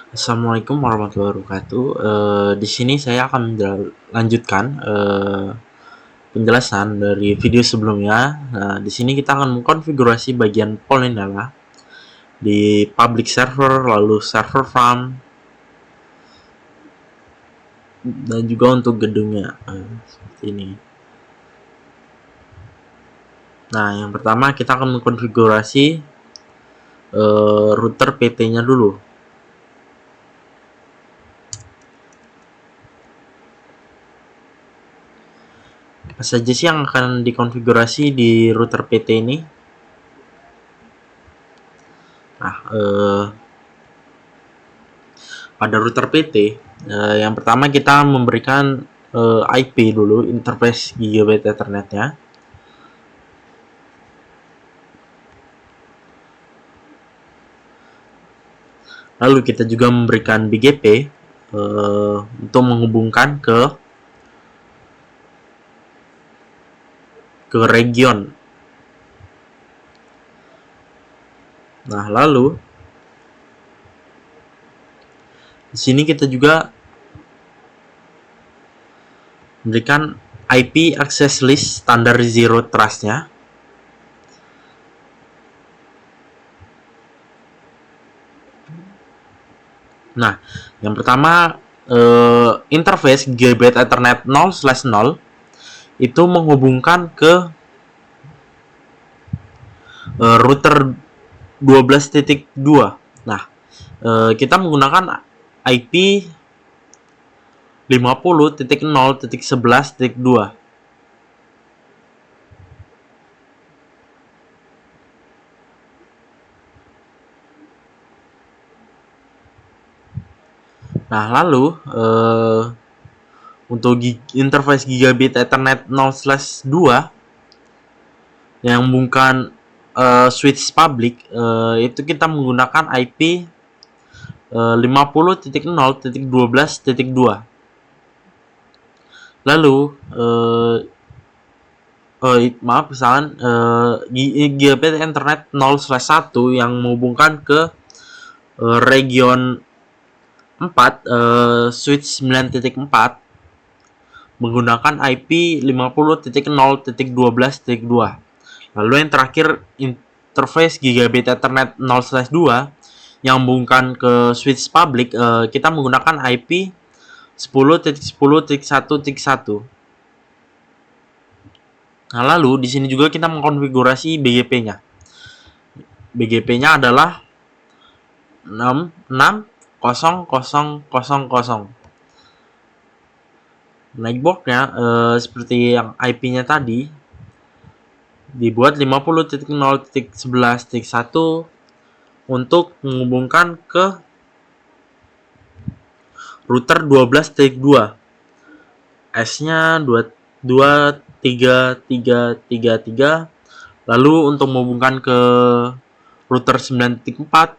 Assalamualaikum warahmatullahi wabarakatuh. Di sini saya akan melanjutkan penjelasan dari video sebelumnya. Di sini kita akan mengkonfigurasi bagian Polyndala di public server, lalu server farm, dan juga untuk gedungnya seperti ini. Nah, yang pertama kita akan mengkonfigurasi router PT-nya dulu. Apa saja sih yang akan dikonfigurasi di router PT ini? Nah, pada router PT, yang pertama kita memberikan IP dulu, interface gigabit Ethernetnya. Lalu kita juga memberikan BGP untuk menghubungkan ke region. Nah, lalu di sini kita juga memberikan IP access list standar zero trust-nya. Nah, yang pertama interface gigabit Ethernet 0/0 itu menghubungkan ke router 12.2. Nah, kita menggunakan IP 50.0.11.2. Nah, lalu untuk interface gigabit Ethernet 0/2 yang bukan switch public, itu kita menggunakan IP 50.0.12.2. Lalu maaf, kesalahan, gigabit Ethernet 0/1 yang menghubungkan ke region 4, switch 9.4 menggunakan IP 50.0.12.2. Lalu yang terakhir interface gigabit Ethernet 0/2 yang menghubungkan ke switch public, kita menggunakan IP 10.10.1.1. Nah, lalu di sini juga kita mengkonfigurasi BGP-nya. BGP-nya adalah 660000. Networknya seperti yang IP-nya tadi dibuat 50.0.11.1 untuk menghubungkan ke router 12.2. S-nya 23333. Lalu untuk menghubungkan ke router 9.4,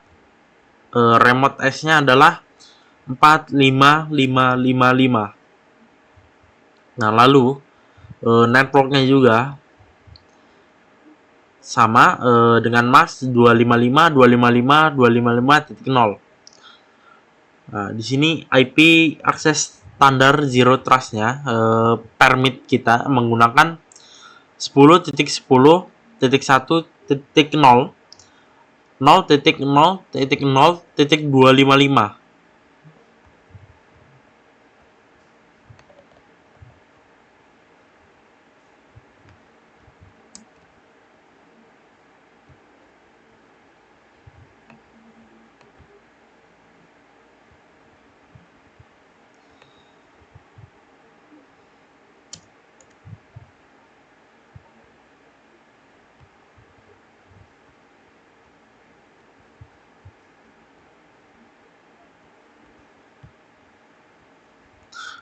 remote S-nya adalah 45555. Nah, lalu networknya juga sama dengan MAX 255.255.255.0. Nah, di sini IP akses standar zero trust-nya, permit kita menggunakan 10.10.1.0 0.0.0.255.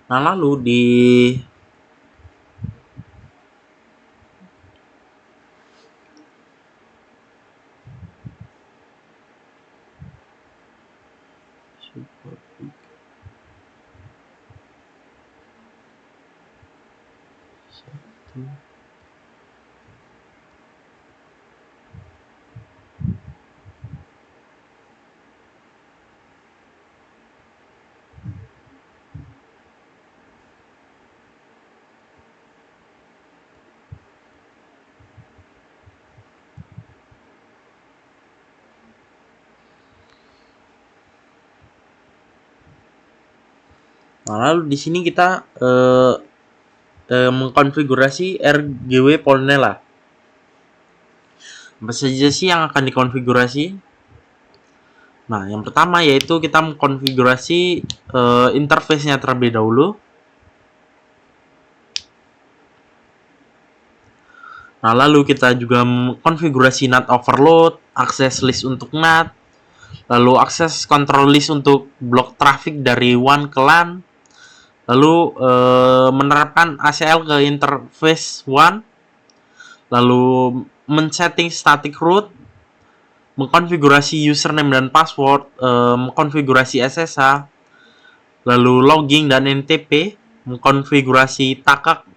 Nah, lalu di Nah, lalu di sini kita mengkonfigurasi RGW Polnela. Apa saja sih yang akan dikonfigurasi? Nah, yang pertama yaitu kita mengkonfigurasi interface-nya terlebih dahulu. Nah, lalu kita juga mengkonfigurasi NAT overload, akses list untuk NAT, lalu akses control list untuk blok traffic dari WAN ke LAN, lalu menerapkan ACL ke interface WAN, lalu men-setting static root, mengkonfigurasi username dan password, mengkonfigurasi SSH, lalu logging dan NTP, mengkonfigurasi takak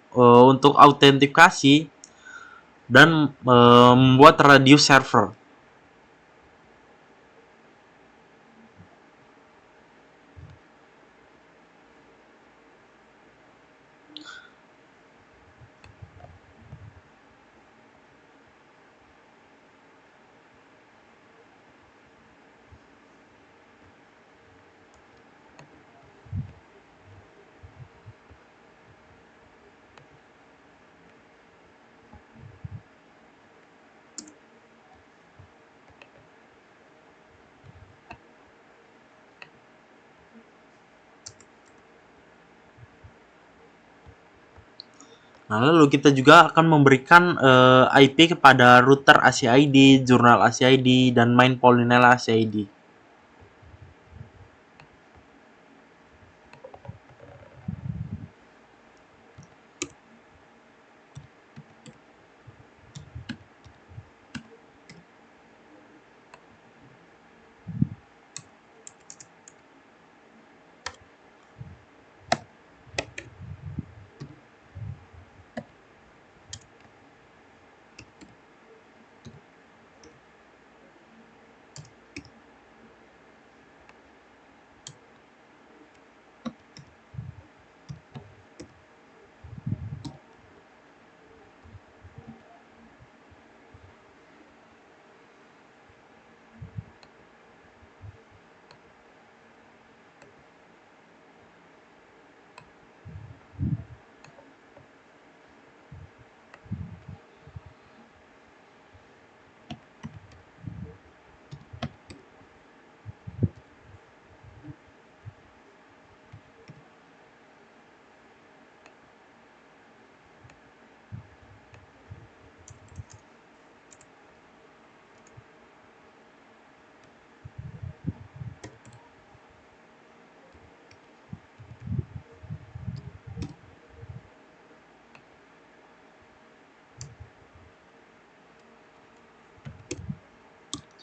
untuk autentikasi, dan membuat radius server. Nah, lalu kita juga akan memberikan IP kepada router ACID, jurnal ACID, dan main Polinela ACID.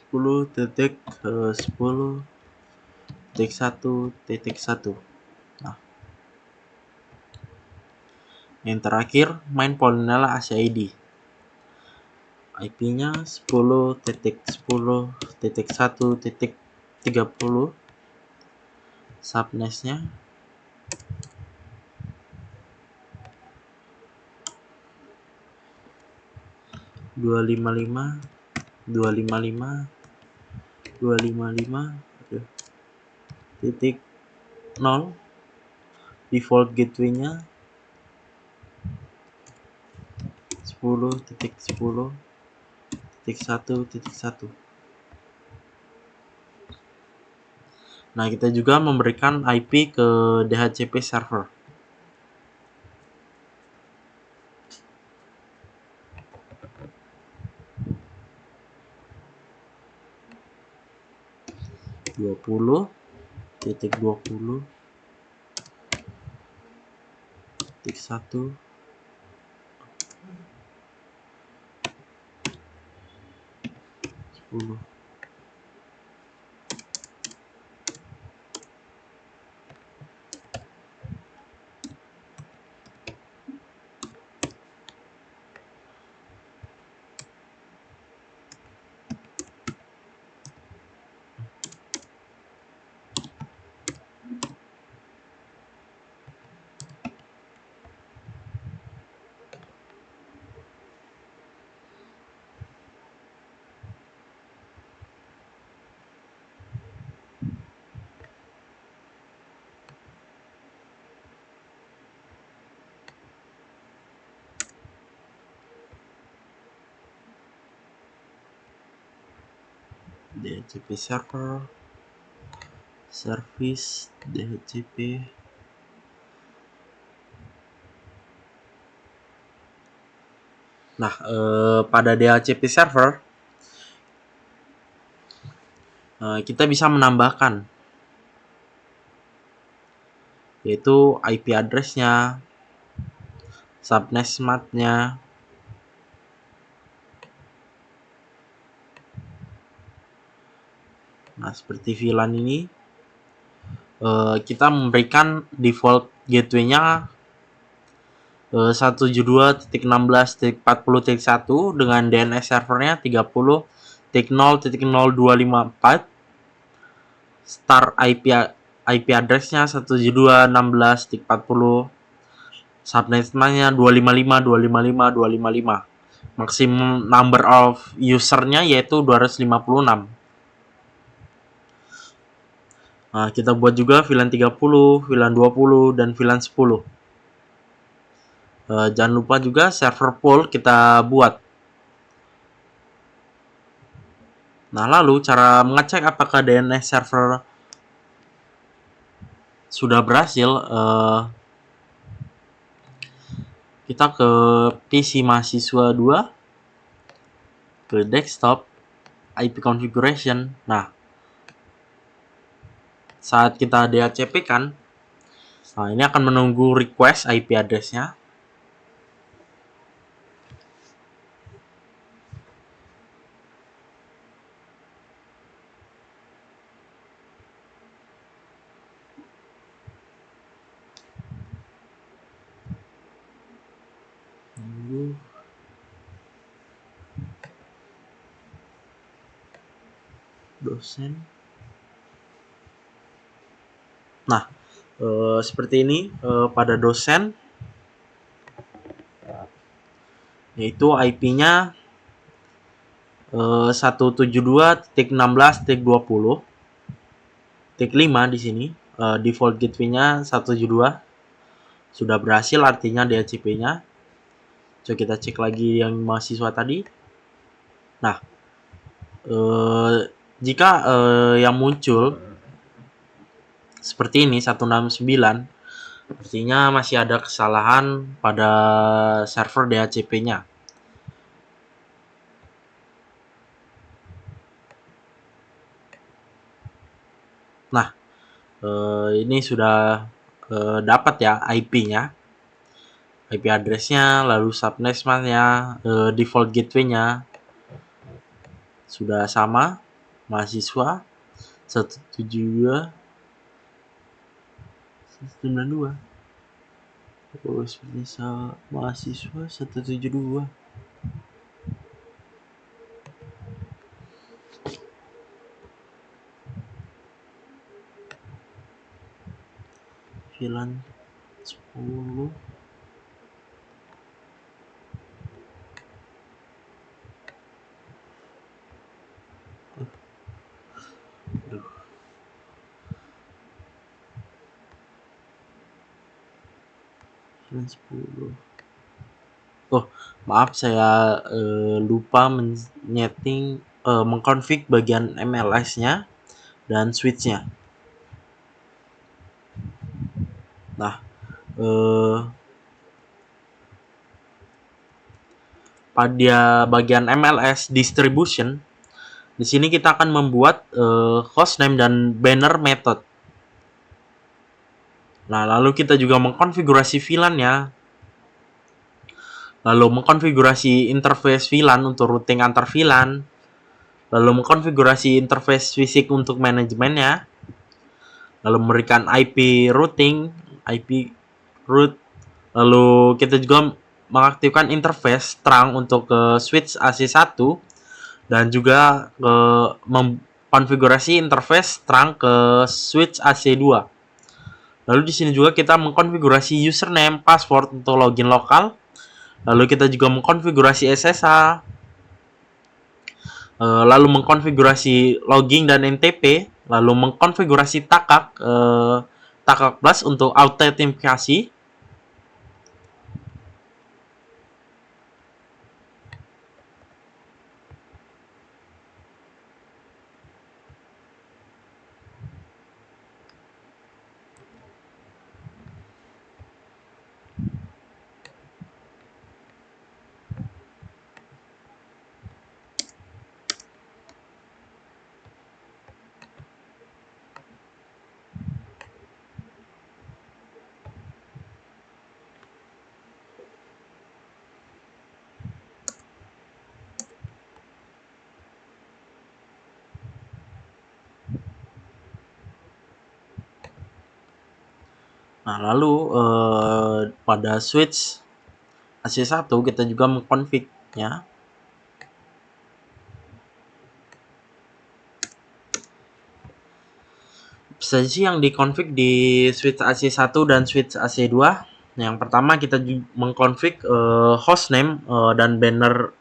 .10.10.1.1. Nah, yang terakhir main Polinela ACID. IP-nya 10.10.1.30. Subnetnya 255 titik 0. Default gateway-nya 10.10.1.1. Nah, kita juga memberikan IP ke DHCP server. Dua puluh titik 1. DHCP server, service DHCP. Nah, pada DHCP server kita bisa menambahkan, yaitu IP address-nya, subnet-nya. Nah, seperti VLAN ini, kita memberikan default gateway-nya 172.16.40.1 dengan DNS servernya 30.0.0254, start IP address-nya 172.16.40, subnet-nya 255.255.255, maximum number of user-nya yaitu 256. Nah, kita buat juga VLAN 30, VLAN 20, dan VLAN 10. Jangan lupa juga server pool kita buat. Nah, lalu cara mengecek apakah DNS server sudah berhasil, kita ke PC mahasiswa 2, ke desktop, IP configuration. Nah, saat kita DHCP kan, nah ini akan menunggu request IP address-nya. Dosen. Nah, seperti ini pada dosen, yaitu IP-nya 172.16.20.5 di sini. Default gateway-nya 172. Sudah berhasil, artinya DHCP-nya. Coba kita cek lagi yang mahasiswa tadi. Nah, jika yang muncul seperti ini 169, artinya masih ada kesalahan pada server DHCP-nya. Nah, ini sudah dapat ya IP-nya, IP address-nya, lalu subnet-nya, default gateway-nya sudah sama. Mahasiswa 172 192. Oh, seperti mahasiswa 172. VLAN 10. VLAN 10. Oh, maaf, saya lupa menyeting, mengkonfig bagian MLS-nya dan switch-nya. Nah, pada bagian MLS distribution, di sini kita akan membuat hostname dan banner method. Nah, lalu kita juga mengkonfigurasi VLAN-nya, lalu mengkonfigurasi interface VLAN untuk routing antar VLAN, lalu mengkonfigurasi interface fisik untuk manajemennya, lalu memberikan IP routing, IP route, lalu kita juga mengaktifkan interface terang untuk switch AC1 dan juga mengkonfigurasi interface terang ke switch AC2. Lalu di sini juga kita mengkonfigurasi username, password untuk login lokal. Lalu kita juga mengkonfigurasi SSH. Lalu mengkonfigurasi logging dan NTP. Lalu mengkonfigurasi Takak, Takak Plus untuk autentikasi. Nah, lalu pada switch AC1 kita juga mengkonfig ya. Apa saja sih yang dikonfig di switch AC1 dan switch AC2? Yang pertama kita mengkonfig hostname dan banner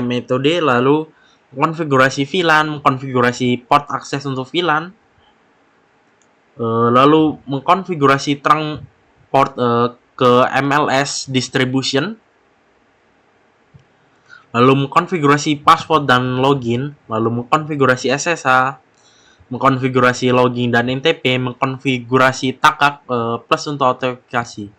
metode, lalu konfigurasi VLAN, konfigurasi port akses untuk VLAN, lalu mengkonfigurasi trunk port ke MLS distribution, lalu mengkonfigurasi password dan login, lalu mengkonfigurasi SSH, mengkonfigurasi login dan NTP, mengkonfigurasi takak plus untuk autentikasi.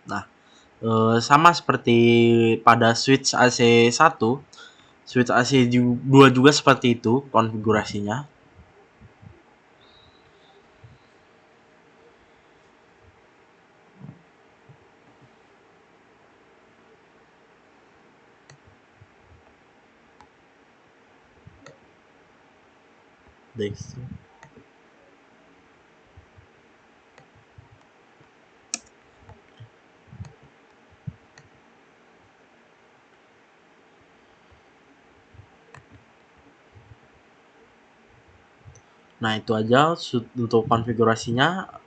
Nah, sama seperti pada switch AC1, switch AC2 juga seperti itu konfigurasinya. Nah, itu aja untuk konfigurasinya.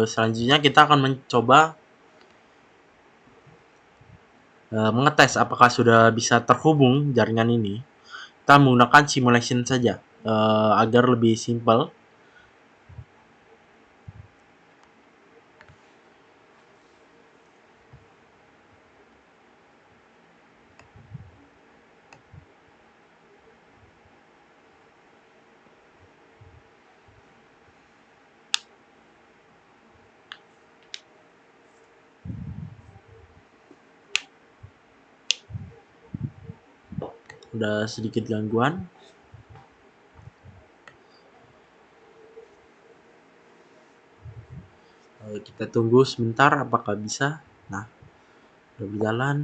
Selanjutnya kita akan mencoba mengetes apakah sudah bisa terhubung jaringan ini. Kita menggunakan simulation saja agar lebih simpel. Udah sedikit gangguan. Kita tunggu sebentar apakah bisa. Nah, udah berjalan.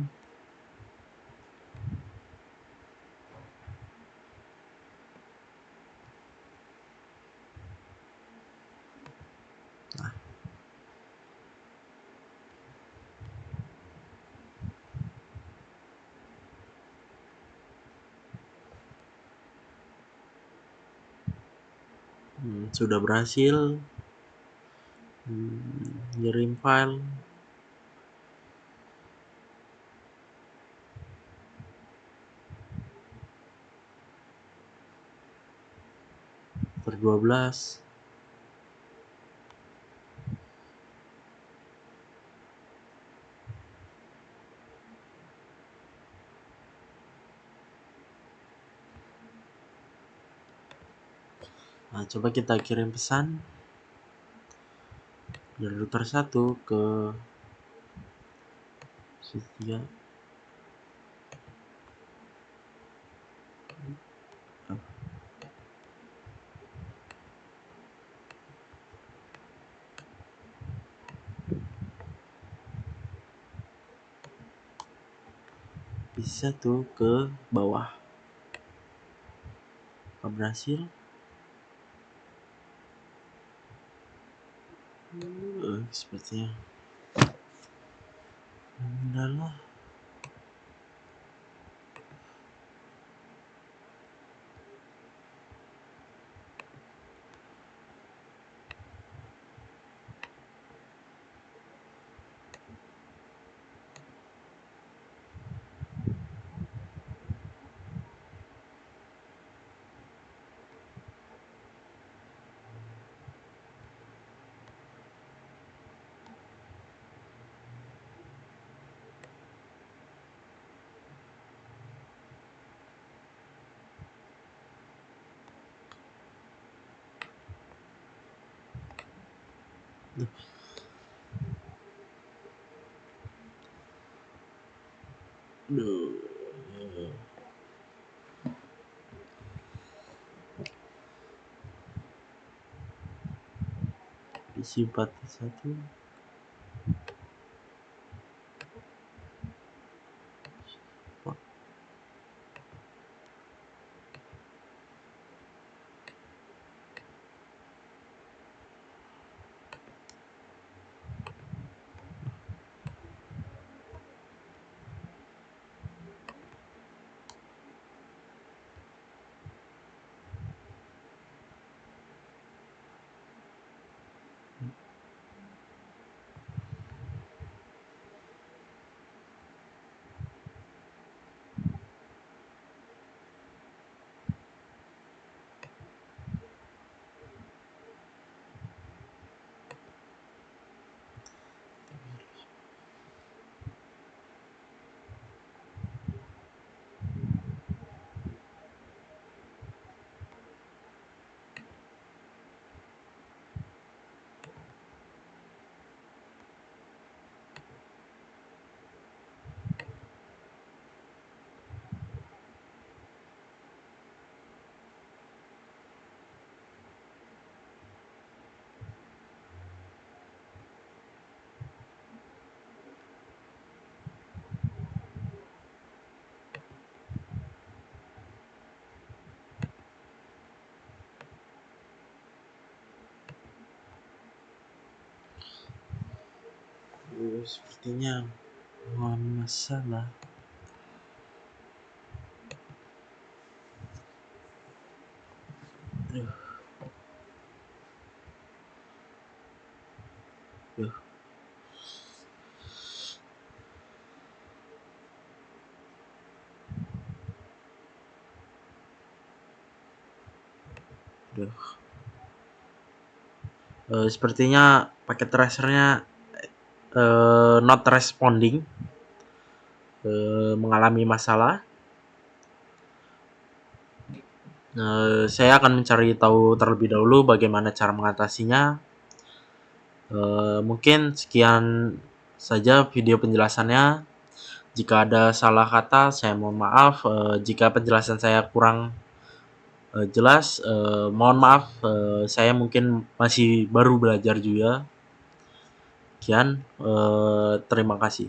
Sudah berhasil ngirim file. Per 12. Nah, coba kita kirim pesan dari router 1 ke switch 3. Bisa tuh ke bawah. Apa berhasil? Sepertinya. Udah lah. PC 41. Sepertinya masalah. Duh, duh, duh. Sepertinya paket tracernya not responding, mengalami masalah. Saya akan mencari tahu terlebih dahulu bagaimana cara mengatasinya. Mungkin sekian saja video penjelasannya. Jika ada salah kata, saya mohon maaf. Jika penjelasan saya kurang jelas, mohon maaf. Saya mungkin masih baru belajar juga. Sekian, terima kasih.